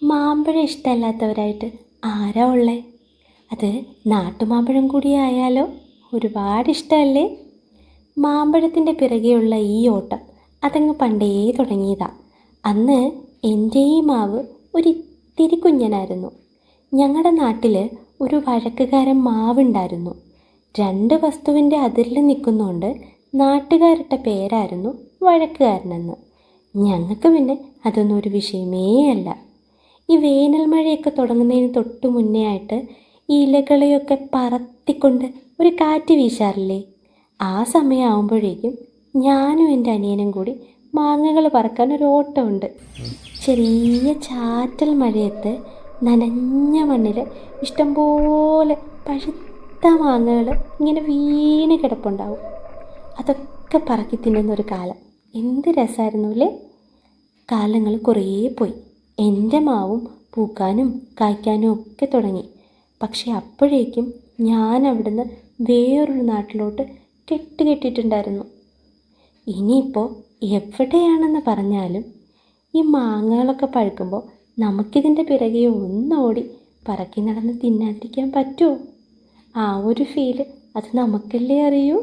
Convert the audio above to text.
മാമ്പഴം ഇഷ്ടമല്ലാത്തവരായിട്ട് ആരാ ഉള്ളേ? അത് നാട്ടുമാമ്പഴം കൂടി ആയാലോ ഒരുപാട് ഇഷ്ടമല്ലേ? മാമ്പഴത്തിൻ്റെ പിറകെയുള്ള ഈ ഓട്ടം അതങ്ങ് പണ്ടേ തുടങ്ങിയതാ. അന്ന് എൻ്റെ ഈ മാവ് ഒരിത്തിരി കുഞ്ഞനായിരുന്നു. ഞങ്ങളുടെ നാട്ടിൽ ഒരു വഴക്കുകാരൻ മാവുണ്ടായിരുന്നു. രണ്ട് വസ്തുവിൻ്റെ അതിരിൽ നിൽക്കുന്നതുകൊണ്ട് നാട്ടുകാരുടെ പേരായിരുന്നു വഴക്കുകാരനെന്ന്. ഞങ്ങൾക്ക് പിന്നെ അതൊന്നും ഒരു വിഷയമേ അല്ല. ഈ വേനൽ മഴയൊക്കെ തുടങ്ങുന്നതിന് തൊട്ട് മുന്നേ ആയിട്ട് ഈ ഇലകളെയൊക്കെ പറത്തിക്കൊണ്ട് ഒരു കാറ്റ് വീശാറില്ലേ? ആ സമയമാകുമ്പോഴേക്കും ഞാനും എൻ്റെ അനിയനും കൂടി മാങ്ങകൾ പറക്കാൻ ഒരു ഓട്ടമുണ്ട്. ചെറിയ ചാറ്റൽ മഴയത്ത് നനഞ്ഞ മണ്ണിൽ ഇഷ്ടംപോലെ പഴുത്ത മാങ്ങകൾ ഇങ്ങനെ വീണ് കിടപ്പുണ്ടാവും. അതൊക്കെ പറക്കി തിന്നുന്നൊരു കാലം എന്ത് രസമായിരുന്നു അല്ലേ? കാലങ്ങൾ കുറേ പോയി. എൻ്റെ മാവും പൂക്കാനും കായ്ക്കാനും ഒക്കെ തുടങ്ങി. പക്ഷെ അപ്പോഴേക്കും ഞാൻ അവിടുന്ന് വേറൊരു നാട്ടിലോട്ട് കെട്ടിയിട്ടുണ്ടായിരുന്നു. ഇനിയിപ്പോൾ എവിടെയാണെന്ന് പറഞ്ഞാലും ഈ മാങ്ങകളൊക്കെ പഴുക്കുമ്പോൾ നമുക്കിതിൻ്റെ പിറകെ ഒന്നോടി പറക്കി നടന്ന് തിന്നാതിരിക്കാൻ പറ്റുമോ? ആ ഒരു ഫീല് അത് നമുക്കല്ലേ അറിയൂ.